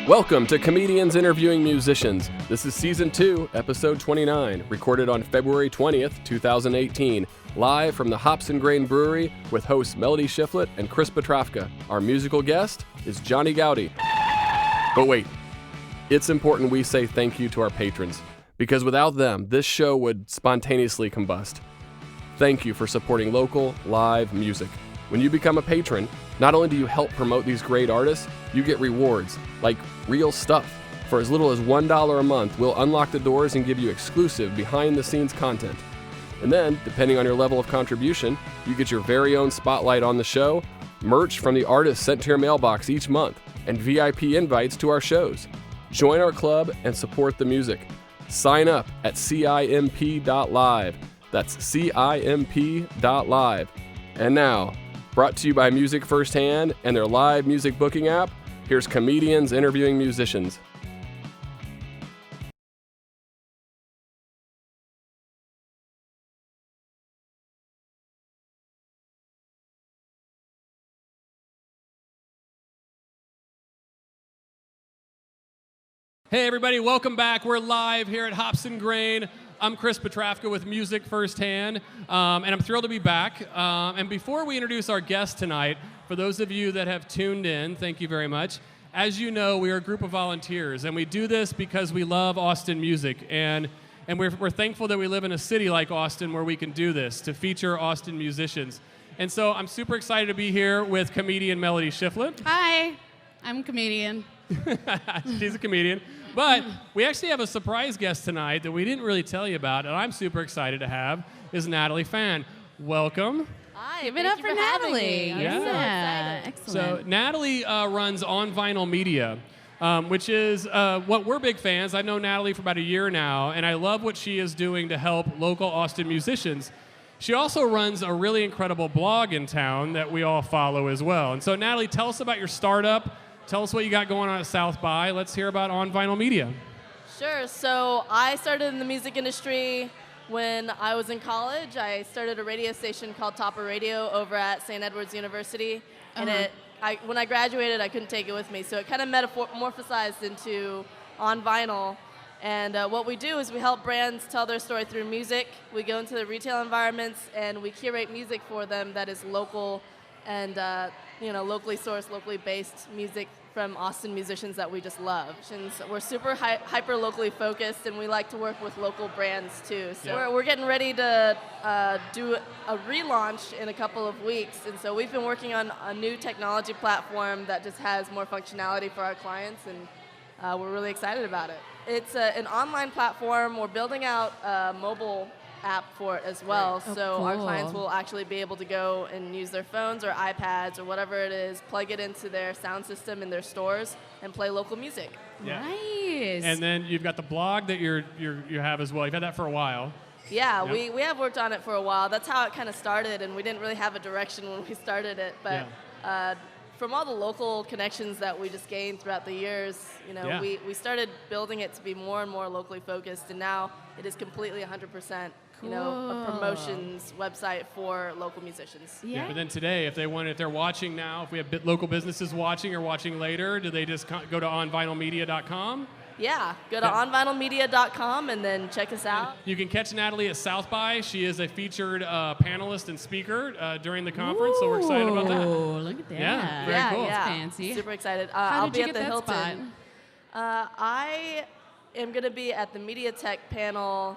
Welcome to Comedians Interviewing Musicians. This is Season 2, Episode 29, recorded on February 20th, 2018, live from the Hops and Grain Brewery with hosts Melody Shifflet and Kris Potrafka. Our musical guest is Johnny Goudie. But wait, it's important we say thank you to our patrons, because without them, this show would spontaneously combust. Thank you for supporting local, live music. When you become a patron, not only do you help promote these great artists, you get rewards, like real stuff. For as little as $1 a month, we'll unlock the doors and give you exclusive behind-the-scenes content. And then, depending on your level of contribution, you get your very own spotlight on the show, merch from the artists sent to your mailbox each month, and VIP invites to our shows. Join our club and support the music. Sign up at CIMP.live. That's CIMP.live. And now, brought to you by Music Firsthand and their live music booking app, here's Comedians Interviewing Musicians. Hey everybody, welcome back. We're live here at Hops and Grain. I'm Kris Potrafka with Music Firsthand, and I'm thrilled to be back. And before we introduce our guest tonight, for those of you that have tuned in, thank you very much. As you know, we are a group of volunteers, and we do this because we love Austin music, and we're thankful that we live in a city like Austin where we can do this, to feature Austin musicians. And so I'm super excited to be here with comedian Melody Shifflet. Hi, I'm a comedian. She's a comedian. But we actually have a surprise guest tonight that we didn't really tell you about, and I'm super excited to have, is Natalie Fan. Welcome. Hi, give it up for Natalie. Yeah. So excited. Excellent. So Natalie runs On Vinyl Media, which is what we're big fans. I've known Natalie for about a year now, and I love what she is doing to help local Austin musicians. She also runs a really incredible blog in town that we all follow as well. And so Natalie, tell us about your startup. Tell us what you got going on at South by. Let's hear about On Vinyl Media. Sure. So I started in the music industry when I was in college. I started a radio station called Topper Radio over at St. Edward's University. And when I graduated, I couldn't take it with me. So it kind of metamorphosized into On Vinyl. And what we do is we help brands tell their story through music. We go into the retail environments and we curate music for them that is local and locally sourced, locally based music from Austin musicians that we just love. And we're super hyper locally focused, and we like to work with local brands too. So we're getting ready to do a relaunch in a couple of weeks, and so we've been working on a new technology platform that just has more functionality for our clients, and we're really excited about it. It's an online platform. We're building out a mobile app for it as well, so cool. Our clients will actually be able to go and use their phones or iPads or whatever it is, plug it into their sound system in their stores, and play local music. Yeah. Nice. And then you've got the blog that you have as well. You've had that for a while. Yeah, we have worked on it for a while. That's how it kind of started, and we didn't really have a direction when we started it, but from all the local connections that we just gained throughout the years, we started building it to be more and more locally focused, and now it is completely 100%. Cool. A promotions website for local musicians. Yeah. But then today, if they're watching now, if we have local businesses watching or watching later, do they just go to onvinylmedia.com? Yeah, go to onvinylmedia.com and then check us out. You can catch Natalie at South by. She is a featured panelist and speaker during the conference, so we're excited about that. Oh, look at that. Yeah, very cool. Yeah. Fancy. Super excited. How I'll did be you at get the that Hilton. I am going to be at the Media Tech panel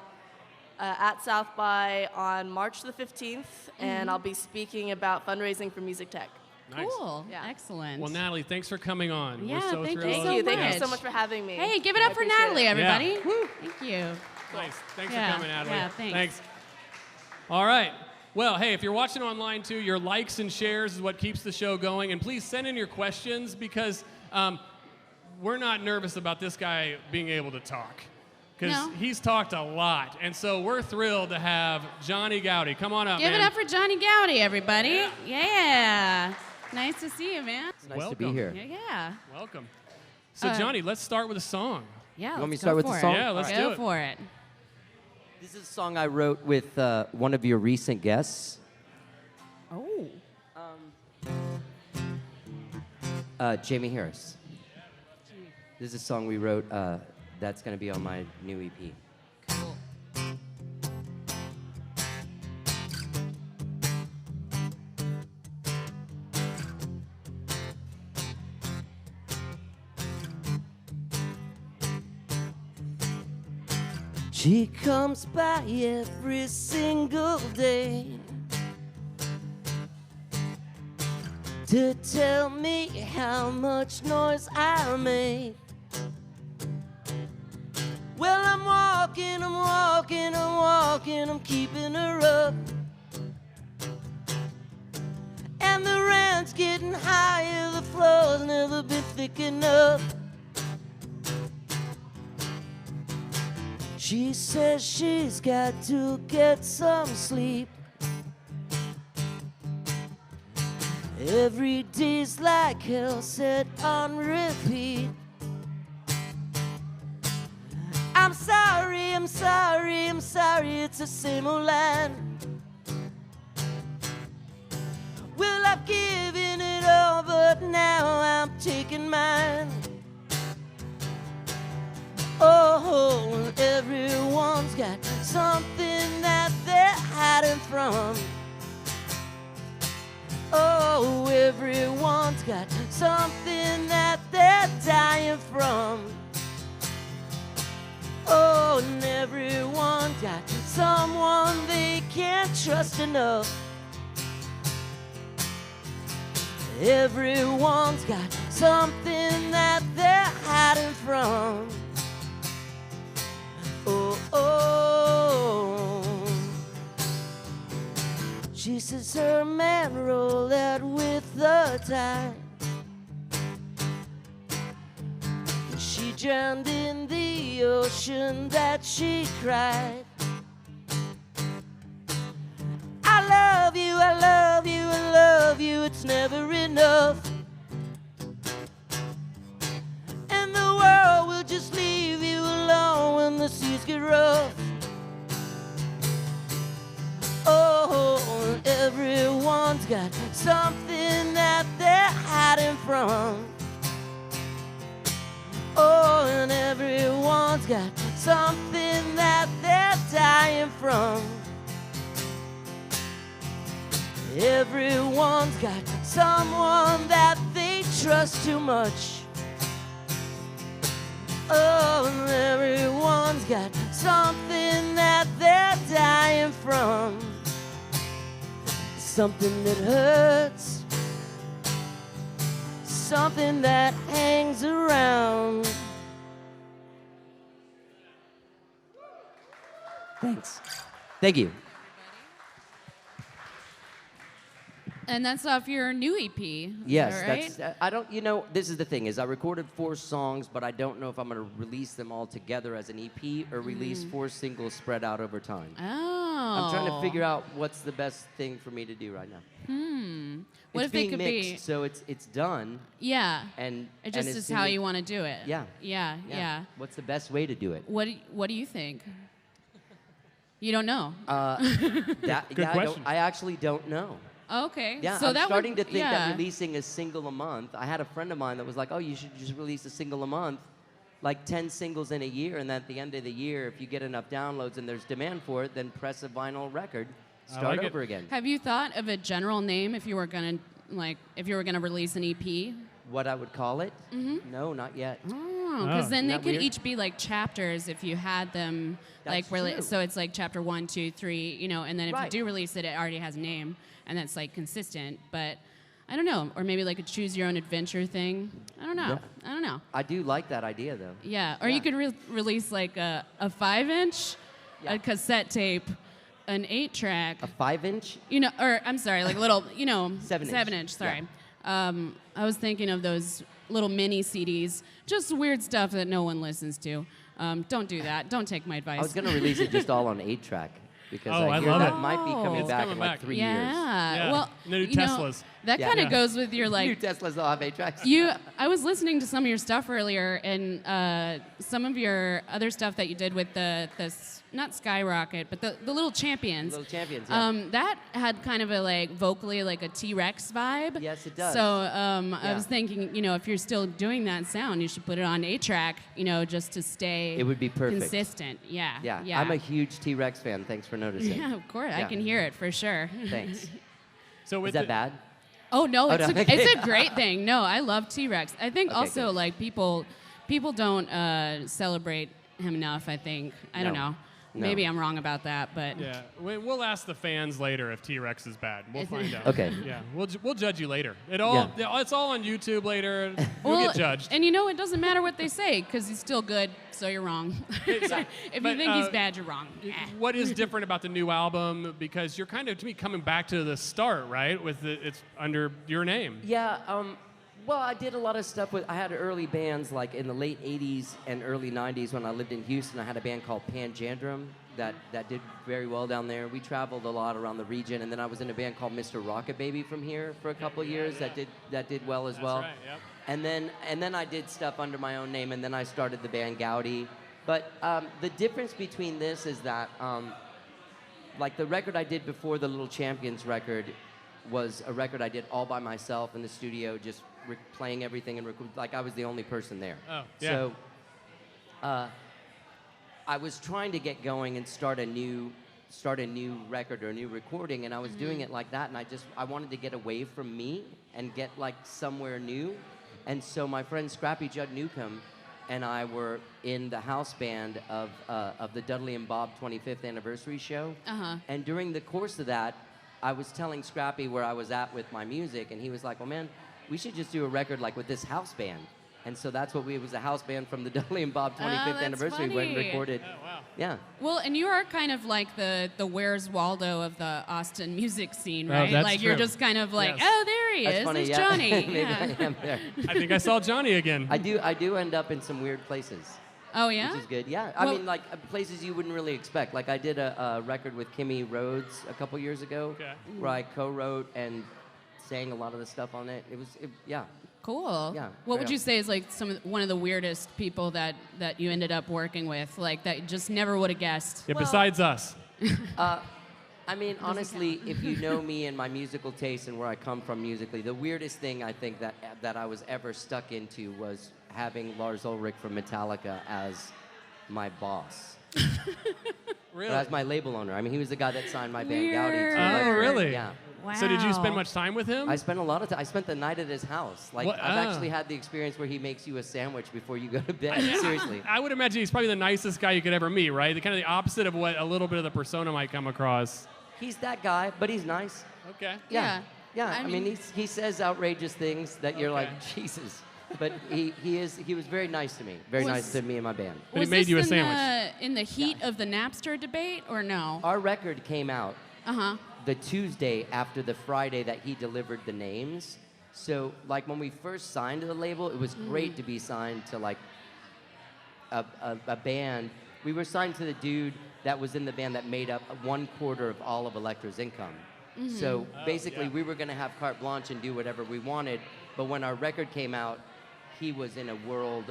at South by on March the 15th, and I'll be speaking about fundraising for music tech. Nice. Cool. Yeah. Excellent. Well, Natalie, thanks for coming on. Yeah, we're so thank you thrilled. so much. Thank you so much for having me. Hey, give it up for Natalie, everybody. Yeah. Woo. Thank you. Nice. Thanks Yeah. for coming, Natalie. Yeah, thanks. All right. Well, hey, if you're watching online too, your likes and shares is what keeps the show going. And please send in your questions, because we're not nervous about this guy being able to talk. Because he's talked a lot. And so we're thrilled to have Johnny Goudie. Come on up, Give man. it up for Johnny Goudie, everybody. Yeah. Nice to see you, man. It's nice to be here. Yeah. Welcome. So, Johnny, let's start with a song. Yeah. You want me let's to start go with the for song? it. Yeah, let's do Go it. for it. This is a song I wrote with one of your recent guests, Oh. Jaimee Harris. This is a song we wrote that's going to be on my new EP. Cool. She comes by every single day to tell me how much noise I make. Well, I'm walking, I'm keeping her up. And the rent's getting higher, the floor's never been thick enough. She says she's got to get some sleep. Every day's like hell, set on repeat. I'm sorry, it's the same old line. Well, I've given it all, but now I'm taking mine. Oh, everyone's got something that they're hiding from. Oh, everyone's got something that they're dying from. Oh, and everyone's got someone they can't trust enough. Everyone's got something that they're hiding from. Oh, oh. She says her man rolled out with the tide. She drowned in the ocean that she cried. I love you, I love you, I love you, it's never enough. And the world will just leave you alone when the seas get rough. Oh, everyone's got something that they're hiding from. Oh, and everyone's got something that they're dying from. Everyone's got someone that they trust too much. Oh, and everyone's got something that they're dying from. Something that hurts, something that hangs around. Thanks. Thank you. And that's off your new EP. Yes, is that right? that's. I don't. You know, this is the thing: is I recorded 4 songs, but I don't know if I'm going to release them all together as an EP or release 4 singles spread out over time. Oh. I'm trying to figure out what's the best thing for me to do right now. What it's if being it could mixed, be? so it's done. Yeah. And It just and is it's how in the- you want to do it. Yeah. Yeah. What's the best way to do it? What do you think? You don't know. I actually don't know. Okay. Yeah, so I'm that starting would, to think yeah. that releasing a single a month. I had a friend of mine that was like, "Oh, you should just release a single a month, like 10 singles in a year, and then at the end of the year, if you get enough downloads and there's demand for it, then press a vinyl record, start like over it. again." Have you thought of a general name if you were gonna release an EP? What I would call it? No, not yet. Oh, because then they Isn't that could weird? each be like chapters if you had them. That's Like true. so it's like chapter 1, 2, 3, you know, and then if Right. you do release it, it already has a name and that's like consistent. But I don't know, or maybe like a choose your own adventure thing. I don't know. Yeah. I don't know. I do like that idea, though. Yeah, or Yeah. you could release like a 5-inch, Yeah. a cassette tape, an 8-track. A 5-inch? You know, or I'm sorry, like a little, you know, 7-inch. 7-inch. Sorry. I was thinking of those little mini CDs, just weird stuff that no one listens to. Don't do that. Don't take my advice. I was going to release it just all on 8-track because Oh, I I hear love that it. might be coming It's back coming in like back. 3 yeah. years. Yeah. Well, The new you know, Teslas. that Yeah. kind of Yeah. goes with your New like. Teslas all have 8-tracks. I was listening to some of your stuff earlier, and some of your other stuff that you did with the not Skyrocket, but the Little Champions. Little Champions, yeah. That had kind of a like vocally like a T-Rex vibe. Yes, it does. So I was thinking, if you're still doing that sound, you should put it on 8-track, just to stay. It would be perfect. Consistent. Yeah. Yeah. I'm a huge T-Rex fan. Thanks for noticing. Yeah, of course. I Yeah. can hear it for sure. Thanks. So Is that bad? Oh no, Oh, it's, no, a, okay. it's a great thing. No, I love T-Rex. I think Okay, also good. like people don't celebrate him enough. I think I don't No. know. No. Maybe I'm wrong about that, but Yeah, we'll ask the fans later if T-Rex is bad. We'll find out. Okay. Yeah, we'll judge you later. It's all on YouTube later. You'll well, get judged. and it doesn't matter what they say because he's still good. So you're wrong. if But, you think he's bad, you're wrong. What is different about the new album? Because you're kind of, to me, coming back to the start, right? It's under your name. Yeah. Well, I did a lot of stuff I had early bands like in the late 80s and early 90s when I lived in Houston. I had a band called Panjandrum that did very well down there. We traveled a lot around the region, and then I was in a band called Mr. Rocket Baby from here for a couple of years that did well as well. That's right, yep. And then I did stuff under my own name, and then I started the band Goudie. But the difference between this is that like the record I did before the Little Champions record was a record I did all by myself in the studio, just playing everything and like I was the only person there. Oh, yeah. So I was trying to get going and start a new record or a new recording, and I was doing it like that, and I wanted to get away from me and get like somewhere new. And so my friend Scrappy Judd Newcomb and I were in the house band of the Dudley and Bob 25th anniversary show. Uh-huh. And during the course of that, I was telling Scrappy where I was at with my music, and he was like, well, man, we should just do a record like with this house band. And so that's what it was a house band from the Dudley and Bob 25th that's anniversary. We went and funny. recorded. Oh, wow. Yeah. Well, and you are kind of like the Where's Waldo of the Austin music scene, Oh, right? that's like you're true. just kind of like, Yes. oh, there he That's is. funny, There's yeah. Johnny. Maybe Yeah. I am there. I think I saw Johnny again. I do end up in some weird places. Oh yeah. Which is good, yeah. I Well- mean, like places you wouldn't really expect. Like I did a record with Kimmy Rhodes a couple years ago, Okay. where I co-wrote and sang a lot of the stuff on it. Yeah. Cool. Yeah, What would yeah. you say is like one of the weirdest people that you ended up working with, like that you just never would have guessed? Yeah, besides us. I mean, honestly, if you know me and my musical taste and where I come from musically, the weirdest thing I think that I was ever stuck into was having Lars Ulrich from Metallica as my boss. Really? Or as my label owner. I mean, he was the guy that signed my band Goudie. Weird. to Oh, record. really? Yeah. Wow. So did you spend much time with him? I spent a lot of time. I spent the night at his house. Like, What? I've Ah. actually had the experience where he makes you a sandwich before you go to bed. Seriously. I would imagine he's probably the nicest guy you could ever meet, right? The kind of the opposite of what a little bit of the persona might come across. He's that guy, but he's nice. Okay. Yeah. Yeah. I I mean, mean- he says outrageous things that you're Okay. like, Jesus. But he was very nice to me. Very Was- nice to me and my band. But he Was made this you a in sandwich. in the heat of the Napster debate, or no? Our record came out Uh-huh. the Tuesday after the Friday that he delivered the names. So, like, when we first signed to the label, it was great to be signed to, like, a band. We were signed to the dude that was in the band that made up 1/4 of all of Elektra's income. So, basically, we were going to have carte blanche and do whatever we wanted. But when our record came out, he was in a world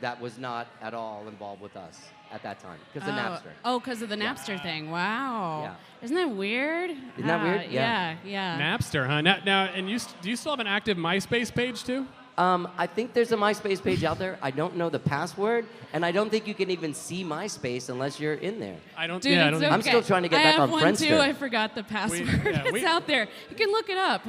that was not at all involved with us at that time because of Napster. Oh, because of the Napster thing. Wow. Yeah. Isn't that weird? Isn't that weird? Yeah. Yeah. Yeah. Napster, huh? Now, and do you still have an active MySpace page too? I think there's a MySpace page out there. I don't know the password, and I don't think you can even see MySpace unless you're in there. I don't. Dude, yeah, I it's don't. okay. I'm still trying to get I back have on one Friendster. too. I forgot the password. yeah, It's out there. You can look it up.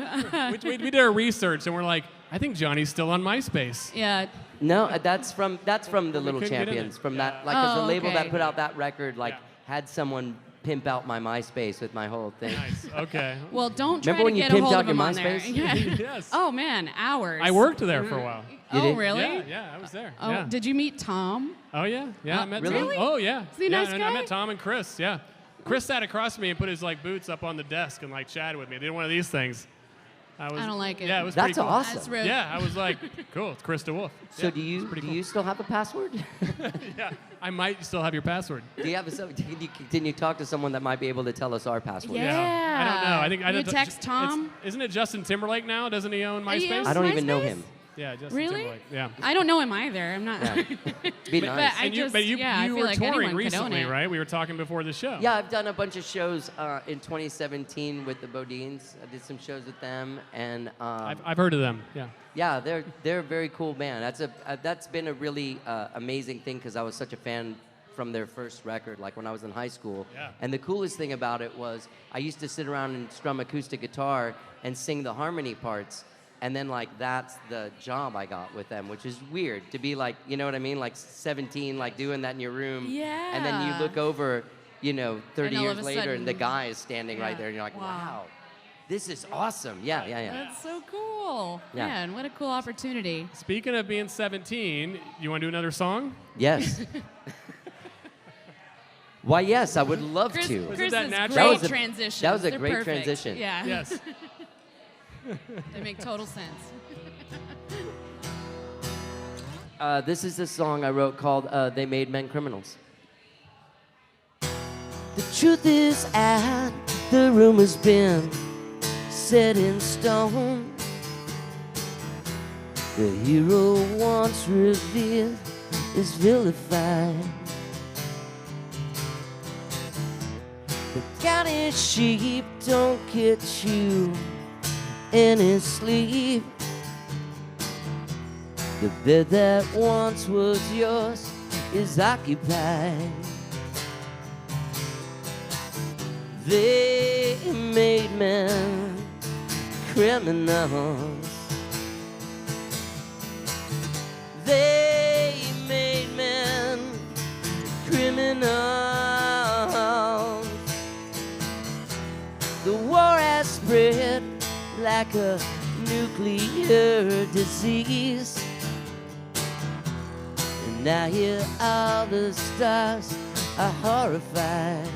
we did our research, and we're like, I think Johnny's still on MySpace. Yeah. No, that's from the Little couldn't get in Champions. it. From Yeah. that, like, 'cause the Oh, label okay. that put out that record, like, Yeah. had someone pimp out my MySpace with my whole thing. Nice. Okay. Well, don't try Remember when to you get a pimped hold out of your him on there. MySpace? Yeah. Yes. Oh man, hours. I worked there for a while. You Oh did? really? Yeah, I was there. Oh, yeah. did you meet Tom? Oh yeah, I met really? Tom. Oh yeah. Is he a yeah, nice and I guy? met Tom and Kris. Yeah. Kris sat across from me and put his like boots up on the desk and like chatted with me. They did one of these things. I don't like it. Yeah, it was That's pretty cool. awesome. That's rude. Yeah, I was like, cool. It's Kris DeWolf. So Yeah, do you it's pretty do cool. you still have a password? Yeah, I might still have your password. Do you have can you talk to someone that might be able to tell us our password? Yeah. I don't know. I think I You don't- text Tom? Isn't it Justin Timberlake now? Doesn't he own MySpace? I don't even know MySpace? him. Yeah, Justin Really? Timberlake. Yeah. I don't know him either. I'm not. Yeah. Be nice. I You feel were like touring anyone could own recently, it. right? We were talking before the show. Yeah, I've done a bunch of shows in 2017 with the BoDeans. I did some shows with them, and I've heard of them. Yeah. yeah, they're a very cool band. That's been a really amazing thing because I was such a fan from their first record, like when I was in high school. Yeah. And the coolest thing about it was I used to sit around and strum acoustic guitar and sing the harmony parts. And then, like, that's the job I got with them, which is weird to be like, you know what I mean? Like 17, like doing that in your room. Yeah. And then you look over, 30 And all years of a later, and the sudden- guy is standing right Yeah. there, and you're like, Wow. wow, this is awesome. Yeah. That's so cool. Yeah. Man, what a cool opportunity. Speaking of being 17, you want to do another song? Yes. Why, yes, I would love Chris, to. Chris's that natural? great That was a- transition. that was a They're great perfect. transition. Yeah. Yes. They make total sense. This is a song I wrote called They Made Men Criminals. The truth is out, the rumor's been set in stone. The hero once revered is vilified. The county sheep don't get you any sleep. The bed that once was yours is occupied. They made men criminals. They made men criminals. The war has spread like a nuclear disease. And now here all the stars are horrified.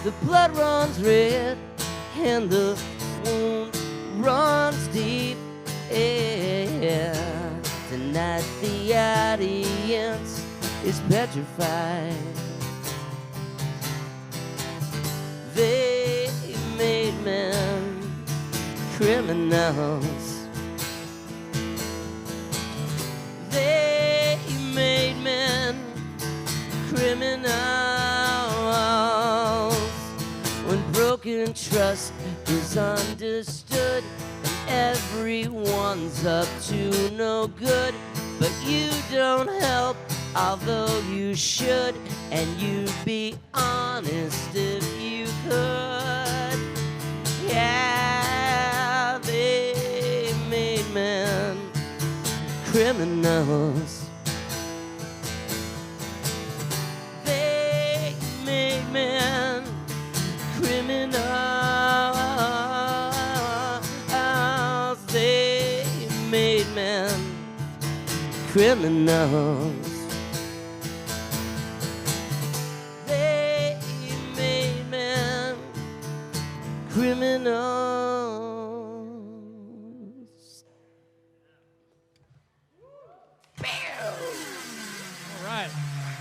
The blood runs red and the wound runs deep. Yeah. Tonight the audience is petrified. They made men criminals. They made men criminals. When broken trust is understood and everyone's up to no good, but you don't help, although you should, and you'd be honest if you could. Yeah, they made men criminals. They made men criminals. They made men criminals. They made men criminals. All right.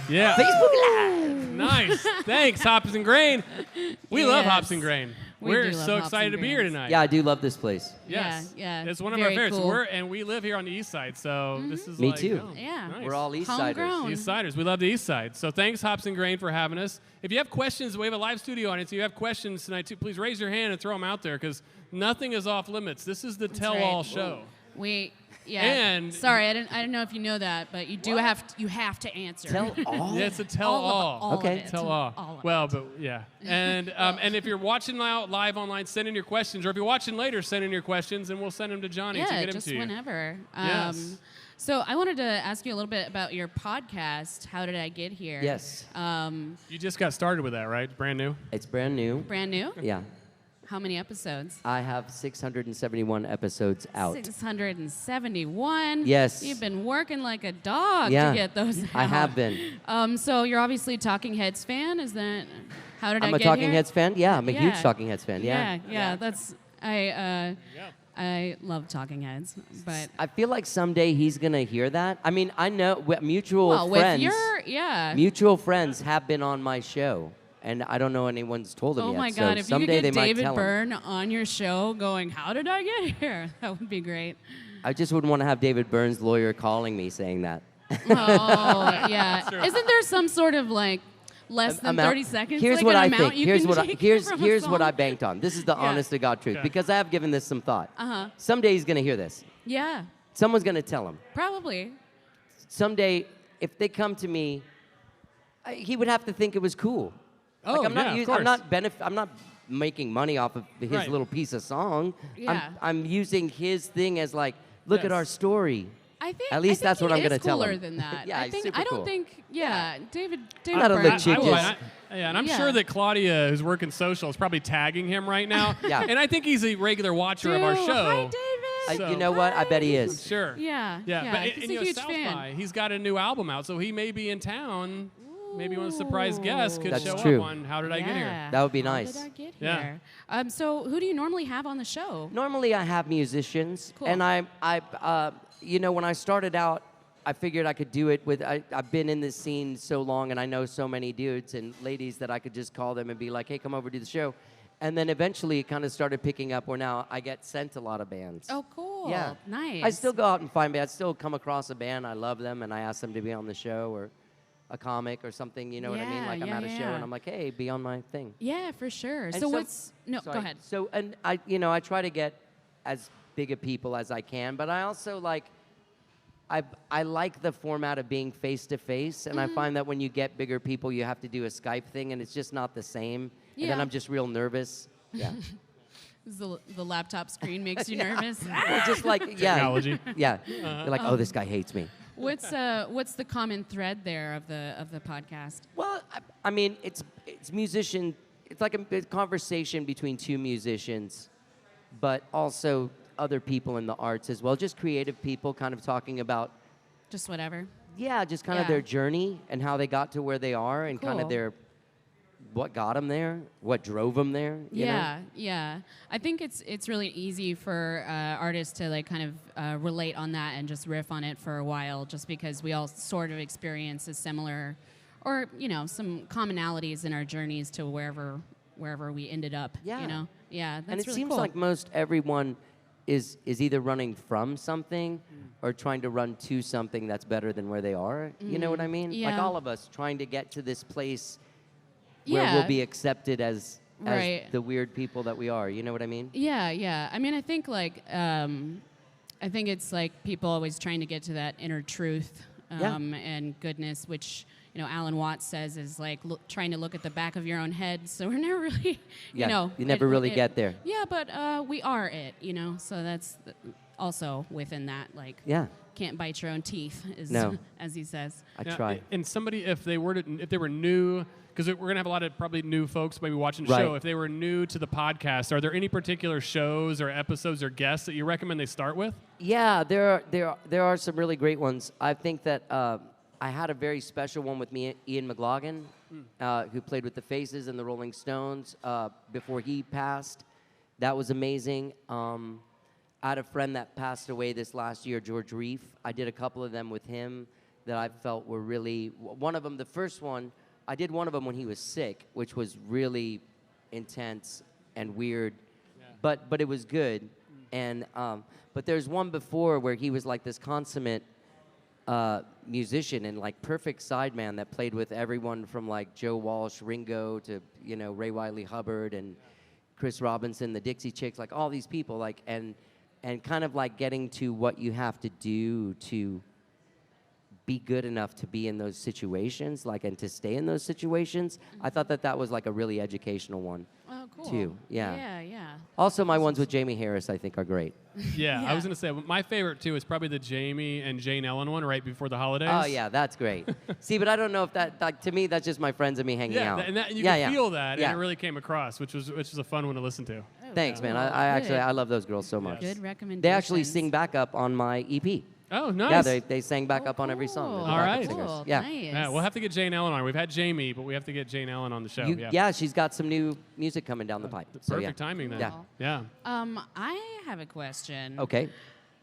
Yeah. Facebook Live. Nice. Thanks, Hops and Grain. We love Yes. Hops and Grain. We We're do love so Hops excited and to be here Grains. tonight. Yeah, I do love this place. Yes. Yeah. It's one of Very our favorites. cool. We live here on the east side, so this is Me like, too. oh, Yeah. nice. We're all East Siders. Homegrown. East Siders. We love the East Side. So thanks, Hops and Grain, for having us. If you have questions, we have a live studio audience. If you have questions tonight, too, please raise your hand and throw them out there because nothing is off limits. This is the tell-all right. show. Yeah. And- sorry, I didn't know if you know that, but you have to answer. Tell all. Yeah, it's a tell-all. All of Okay. it. Tell all. All of Well, it. but yeah. And if you're watching now live online, send in your questions. Or if you're watching later, send in your questions, and we'll send them to Johnny to Yeah, get them just to you. whenever. Yes. So I wanted to ask you a little bit about your podcast. How did I get here? Yes. You just got started with that, right? Brand new? It's brand new. Brand new? Yeah. How many episodes? I have 671 episodes out. 671. Yes. You've been working like a dog Yeah. to get those out. I have been. So you're obviously a Talking Heads fan. Is that how did I I'm a get Talking here? Heads fan. Yeah, I'm a huge Yeah. Talking Heads fan. Yeah. Yeah. That's I love Talking Heads, but I feel like someday he's gonna hear that. I mean, I know mutual well, friends. with your Mutual friends have been on my show. and I don't know anyone's told them Oh yet. my so God! If you could someday get they might David tell 'em. Byrne on your show, going, "How did I get here?" That would be great. I just wouldn't want to have David Byrne's lawyer calling me saying that. Oh yeah. Isn't there some sort of like less than 30 seconds? Here's like what an I amount think. you Here's can what I, take here's from a here's what song? I banked on. This is the honest to God truth Okay. because I have given this some thought. Uh-huh. Someday he's going to hear this. Yeah, Someone's going to tell him. probably. Someday, if they come to me, he would have to think it was cool. Oh, like, I'm not yeah, of I'm not making money off of his Right. little piece of song. Yeah. I'm using his thing as like, look at Yes. our story. I think At least that's what I'm going gonna to tell cooler him. than that. Yeah, I he's think super I don't cool. think. Yeah, David not a Byrne. litigious- And I'm Yeah. sure that Claudia, who's working social, is probably tagging him right now. Yeah. And I think he's a regular watcher of our Dude, show. Hi, David. So- You know what? I bet he is. Sure. Yeah, Yeah, but he's and, a you know, huge South fan. by, he's got a new album out, so he may be in town. Maybe one of the surprise guests could That's show true. up on How Did I Get Here? Yeah. That would be How nice. did I get Yeah. here? So who do you normally have on the show? Normally, I have musicians, Cool. and you know, when I started out, I figured I could do it with. I've been in this scene so long, and I know so many dudes and ladies that I could just call them and be like, "Hey, come over to the show," and then eventually it kind of started picking up. Where now I get sent a lot of bands. Oh, cool. Yeah. Nice. I still go out and find bands. I still come across a band. I love them, and I ask them to be on the show or a comic or something. You know what I mean? Yeah, Like I'm yeah, at a show, yeah. and I'm like, "Hey, be on my thing." Yeah, for sure. And So some- what's no? Sorry. Go ahead. So, and I try to get as big a people as I can, but I also like, I like the format of being face to face, and Mm-hmm. I find that when you get bigger people, you have to do a Skype thing, and it's just not the same. And then Yeah. I'm just real nervous. Yeah. The laptop screen makes you nervous. It's just like, yeah. Technology. Yeah. You're like, oh, this guy hates me. What's the common thread there of the podcast? Well, I mean, it's musician. It's like a conversation between two musicians, but also other people in the arts as well. Just creative people, kind of talking about, Just whatever. yeah, just kind of Yeah. their journey and how they got to where they are, and kind of Cool. what got them there, what drove them there. You know? Yeah, yeah. I think it's really easy for artists to like kind of relate on that and just riff on it for a while, just because we all sort of experience a similar, or some commonalities in our journeys to wherever we ended up. Yeah. Yeah, that's And it really seems cool. like most everyone is either running from something or trying to run to something that's better than where they are. You know what I mean? Like Yeah. all of us trying to get to this place where Yeah. we'll be accepted as Right. the weird people that we are. You know what I mean? Yeah, yeah. I mean, I think I think it's like people always trying to get to that inner truth Yeah. and goodness, which Alan Watts says is like trying to look at the back of your own head. So we're never really, Yeah, you never really get there. Yeah, but we are it, So that's also within that, like, Yeah, can't bite your own teeth, No. as he says. I Now, try. And somebody, if they were new, because we're gonna have a lot of probably new folks maybe watching the Right. show. If they were new to the podcast, are there any particular shows or episodes or guests that you recommend they start with? Yeah, there are some really great ones. I think that I had a very special one with me, Ian McLagan, who played with the Faces and the Rolling Stones before he passed. That was amazing. I had a friend that passed away this last year, George Reef. I did a couple of them with him that I felt were really, one of them, the first one, I did one of them when he was sick, which was really intense and weird, but it was good. And but there's one before where he was like this consummate musician and like perfect sideman that played with everyone from like Joe Walsh, Ringo to Ray Wiley Hubbard and Chris Robinson, the Dixie Chicks, like all these people, like and kind of like getting to what you have to do to be good enough to be in those situations, like, and to stay in those situations. I thought that was like a really educational one. Oh, cool. Too, yeah. Yeah, yeah. Also, my ones with Jaimee Harris, I think, are great. Yeah, Yeah. I was gonna say my favorite too is probably the Jaimee and Jane Ellen one right before the holidays. Oh yeah, that's great. See, but I don't know if that, like, to me, that's just my friends and me hanging Yeah, out. and you yeah, can feel that, Yeah. and it really came across, which was a fun one to listen to. Thanks, man. Cool. I actually Good. I love those girls so much. Good recommendations. They actually sing backup on my EP. Oh, nice. Yeah, they sang backup on every song. They're the Cool. All backup right. singers. Cool. Yeah. Nice. Yeah, we'll have to get Jane Ellen on. We've had Jaimee, but we have to get Jane Ellen on the show. Yeah, she's got some new music coming down the pipe. So, Perfect yeah. timing then. Yeah. Yeah. I have a question. Okay.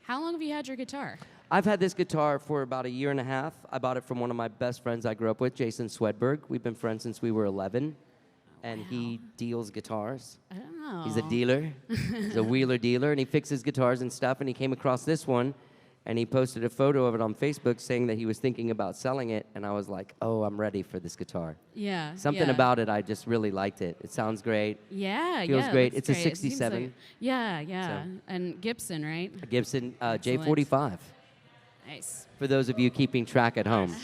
How long have you had your guitar? I've had this guitar for about a year and a half. I bought it from one of my best friends I grew up with, Jason Swedberg. We've been friends since we were 11. and he deals guitars. I don't know. He's a dealer. He's a wheeler dealer, and he fixes guitars and stuff. And he came across this one, and he posted a photo of it on Facebook saying that he was thinking about selling it. And I was like, oh, I'm ready for this guitar. Yeah. Something about it, I just really liked it. It sounds great. Yeah, Feels great. looks It's a great. It seems 67. like- yeah. And Gibson, right? A Gibson Excellent. J45. Nice. For those of you keeping track at home.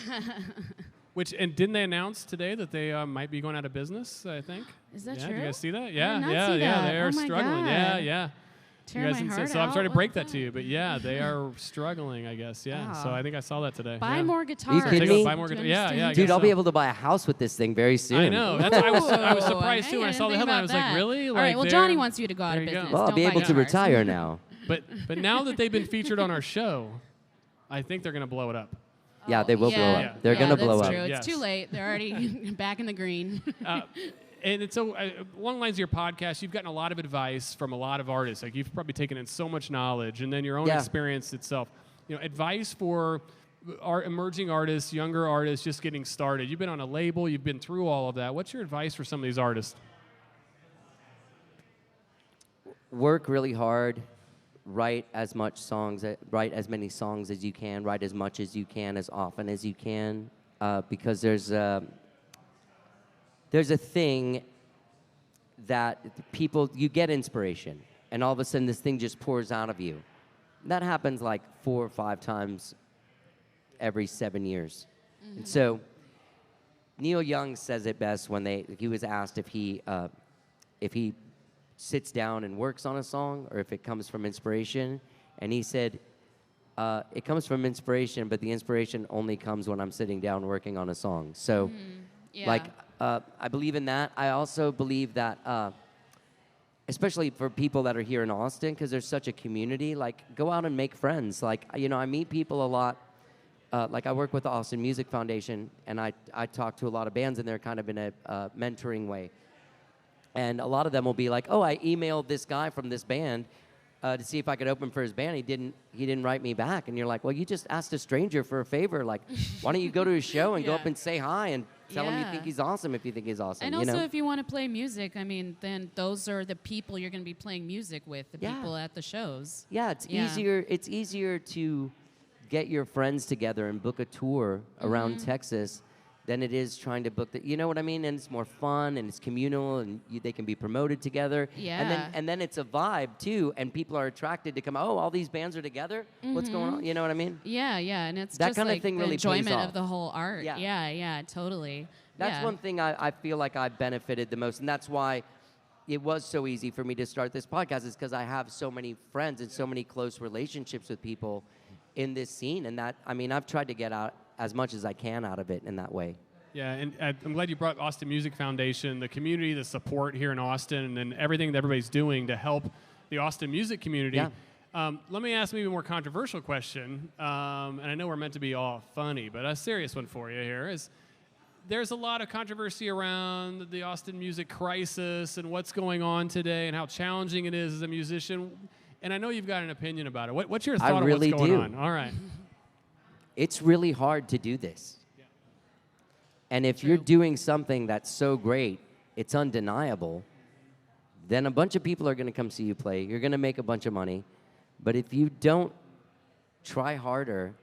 And didn't they announce today that they might be going out of business, I think? Is that yeah, true? Did you guys see that? I Yeah, did not yeah, see yeah. that. They are Oh my struggling. God. Yeah. Tear You guys my didn't heart say, so I'm out. sorry to What break the that to you, but yeah, they are struggling, I guess. Yeah. So Wow. I think I saw that today. Buy yeah. more guitars. kidding Take me? a- buy more Do you guitar- yeah, understand? I Dude, guess I'll so. be able to buy a house with this thing very soon. I know. That's I was Ooh, surprised too when I hey, saw the didn't headline. I think was about like, that. really? All Like right, well, they're- Johnny wants you to go out of There you go. business. Well, I'll Don't be buy able to guitars. retire now. But now that they've been featured on our show, I think they're going to blow it up. Yeah, they will blow Yeah. up. Yeah. They're Yeah, going to blow that's up. true. It's Yes. too late. They're already back in the green. And it's so along the lines of your podcast, you've gotten a lot of advice from a lot of artists. Like you've probably taken in so much knowledge, and then your own Yeah. experience itself. Advice for our emerging artists, younger artists, just getting started. You've been on a label. You've been through all of that. What's your advice for some of these artists? Work really hard. Write as many songs as you can. Write as much as you can, as often as you can, because there's a thing that you get inspiration, and all of a sudden this thing just pours out of you. That happens like 4 or 5 times every 7 years. Mm-hmm. And so Neil Young says it best when he was asked if he sits down and works on a song or if it comes from inspiration. And he said, it comes from inspiration, but the inspiration only comes when I'm sitting down working on a song. So, Yeah. I believe in that. I also believe that, especially for people that are here in Austin, because there's such a community, go out and make friends. I meet people a lot. I work with the Austin Music Foundation, and I talk to a lot of bands in there kind of in a mentoring way. And a lot of them will be like, oh, I emailed this guy from this band to see if I could open for his band. He didn't write me back. And you're like, well, you just asked a stranger for a favor. Why don't you go to his show and go up and say hi and tell him you think he's awesome if you think he's awesome. And also, if you want to play music, then those are the people you're going to be playing music with, the people at the shows. Yeah, it's easier. It's easier to get your friends together and book a tour around Texas than it is trying to book you know what I mean? And it's more fun and it's communal and they can be promoted together. Yeah. And then it's a vibe too, and people are attracted to come. Oh, all these bands are together. What's going on? You know what I mean? Yeah, and it's That just kind of like thing the really pays enjoyment off. of the whole art. Yeah. Yeah, totally. That's one thing I feel like I benefited the most, and that's why it was so easy for me to start this podcast, is because I have so many friends and so many close relationships with people in this scene, and I've tried to get out as much as I can out of it in that way. Yeah, and I'm glad you brought Austin Music Foundation, the community, the support here in Austin, and then everything that everybody's doing to help the Austin music community. Yeah. Let me ask maybe a more controversial question, and I know we're meant to be all funny, but a serious one for you here is there's a lot of controversy around the Austin music crisis and what's going on today and how challenging it is as a musician, and I know you've got an opinion about it. What's your thought really on what's going do. on? All right. It's really hard to do this. And if you're doing something that's so great, it's undeniable, then a bunch of people are going to come see you play. You're going to make a bunch of money. But if you don't try harder,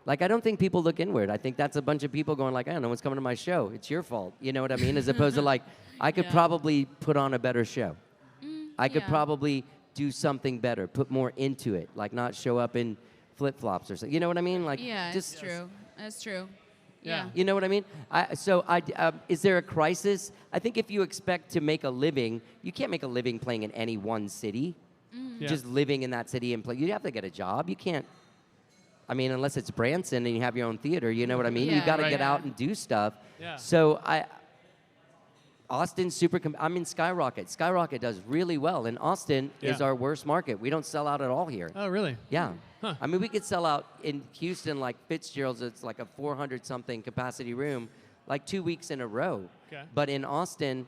I don't think people look inward. I think that's a bunch of people going no one's coming to my show. It's your fault. You know what I mean? As opposed to I could probably put on a better show. I could probably do something better, put more into it, not show up in flip-flops or something. You know what I mean? That's true. That's true. Yeah. You know what I mean? Is there a crisis? I think if you expect to make a living, you can't make a living playing in any one city. Yeah. Just living in that city and play. You have to get a job. You can't. Unless it's Branson and you have your own theater, you know what I mean? You got to get out and do stuff. Yeah. So Austin's Skyrocket. Skyrocket does really well, and Austin is our worst market. We don't sell out at all here. Oh, really? Yeah. Huh. We could sell out in Houston, Fitzgerald's, it's a 400-something capacity room, 2 weeks in a row. Okay. But in Austin,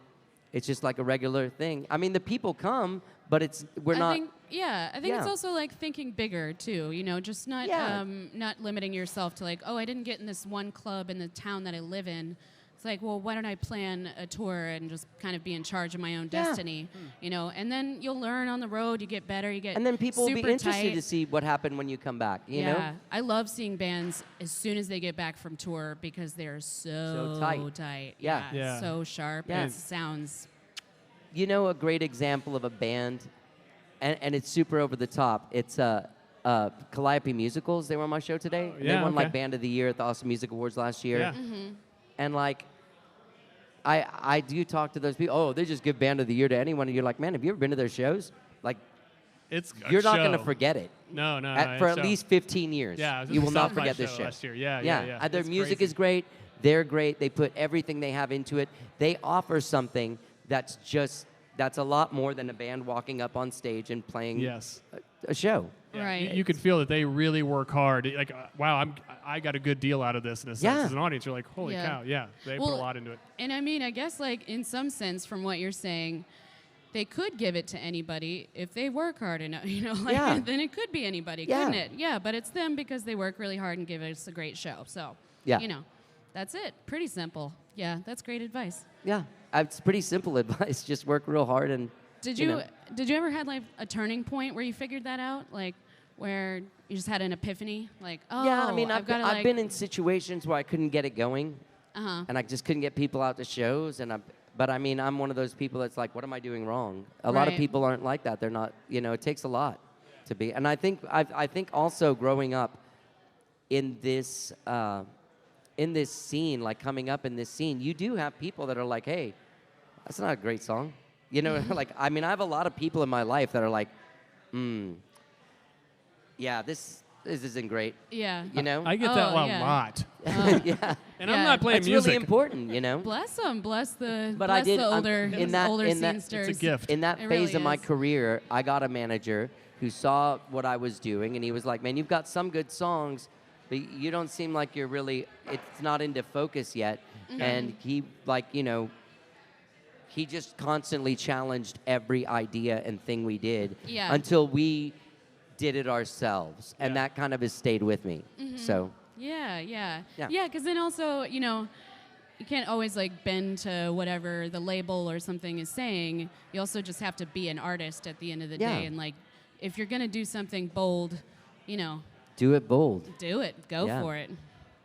it's just a regular thing. The people come, but we're not. I think it's also thinking bigger too. Just not not limiting yourself to I didn't get in this one club in the town that I live in, it's like, well, why don't I plan a tour and just kind of be in charge of my own destiny, you know? And then you'll learn on the road, you get better, you get And then people will be interested tight. to see what happened when you come back, you know? I love seeing bands as soon as they get back from tour because they're so tight. Yeah. So sharp. Yeah. It sounds... You know a great example of a band, and it's super over the top. It's Calliope Musicals. They were on my show today. Yeah, they won like Band of the Year at the Awesome Music Awards last year. Yeah. And like, I do talk to those people. Oh, they just give Band of the Year to anyone, and you're like, man, have you ever been to their shows? Like, It's a you're not going to show. forget it. No, For it's at a least 15 years. Yeah, you will not South by forget this show. last year. Yeah. Their It's music crazy. is great. They're great. They put everything they have into it. They offer something that's a lot more than a band walking up on stage and playing a show. Yeah, Right. You could feel that they really work hard. Like, wow, I got a good deal out of this in a sense. Yeah. As an audience, you're like, holy Yeah. cow, yeah, they put a lot into it. And I mean, I guess like in some sense from what you're saying, they could give it to anybody if they work hard enough, you know, like Yeah. then it could be anybody, Yeah. couldn't it? Yeah, but it's them because they work really hard and give us a great show. So, Yeah. you know, that's it. Pretty simple. Yeah, that's great advice. Yeah, it's pretty simple advice. Just work real hard and. Did you you know. did you ever have like a turning point where you figured that out, like where you just had an epiphany, like Yeah, I mean, I've got to I've been in situations where I couldn't get it going, Uh-huh. and I just couldn't get people out to shows, but I mean, I'm one of those people that's like, what am I doing wrong? A lot of Right. people aren't like that. They're not, you know, it takes a lot to be. And I think also growing up in this scene, like coming up in this scene, you do have people that are like, hey, that's not a great song. You know, like, I mean, I have a lot of people in my life that are like, yeah, this isn't great. Yeah. You know? I get that a yeah. lot. Yeah. And I'm Yeah. not playing It's music. really important, you know? Bless them. Bless the But bless I did the older in that older in that scenesters. It's a gift. in that It phase really of my is. career, I got a manager who saw what I was doing, and he was like, "Man, you've got some good songs, but you don't seem like you're really. It's not into focus yet." Mm-hmm. And he, like, you know, he just constantly challenged every idea and thing we did Yeah. until we did it ourselves, and Yeah. that kind of has stayed with me. Mm-hmm. So Yeah. Yeah. Yeah, because then also, you know, you can't always like bend to whatever the label or something is saying. You also just have to be an artist at the end of the Yeah. day. And like, if you're gonna do something bold, you know, do it bold. do it. Go Yeah. for it.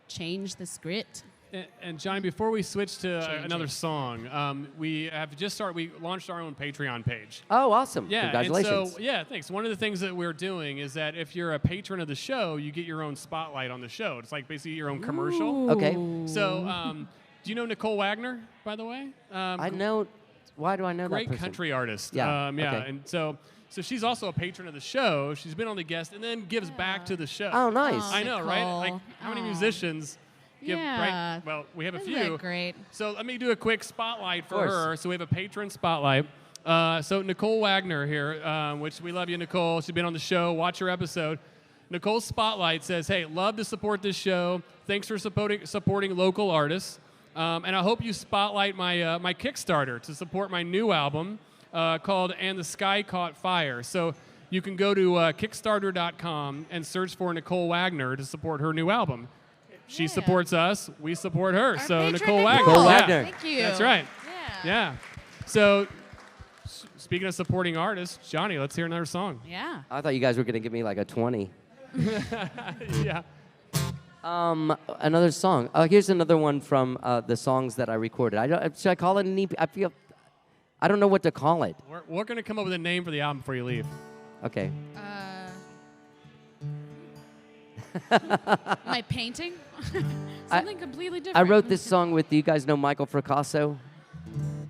Change the script. And Johnny, before we switch to Change another it. song, we launched our own Patreon page. Oh, awesome! Yeah, Congratulations. And so, yeah, thanks. One of the things that we're doing is that if you're a patron of the show, you get your own spotlight on the show. It's like basically your own commercial. Okay. So, do you know Nicole Wagner, by the way? I know. Why do I know that Great person? country artist. Yeah, Yeah. okay. And so she's also a patron of the show. She's been on the guest and then gives back to the show. Oh, nice. Aw. I know, right? Nicole. Like, how many Aw. musicians give, Yeah. right? Well, we have a Isn't few. that great? So let me do a quick spotlight for course. her. So we have a patron spotlight. So Nicole Wagner here, which we love you, Nicole. She's been on the show. Watch her episode. Nicole's spotlight says, "Hey, love to support this show. Thanks for supporting local artists. And I hope you spotlight my Kickstarter to support my new album called And the Sky Caught Fire." So you can go to Kickstarter.com and search for Nicole Wagner to support her new album. She Yeah. supports us. We support her. Our So patron Nicole Wagner. Nicole Yeah. Wagner. Thank you. That's right. Yeah. Yeah. So speaking of supporting artists, Johnny, let's hear another song. Yeah. I thought you guys were going to give me like a 20. Yeah. Another song. Here's another one from the songs that I recorded. Should I call it an EP? I don't know what to call it. We're going to come up with a name for the album before you leave. Okay. My painting? I- Something completely I different. wrote this song with, you guys know Michael Fracasso?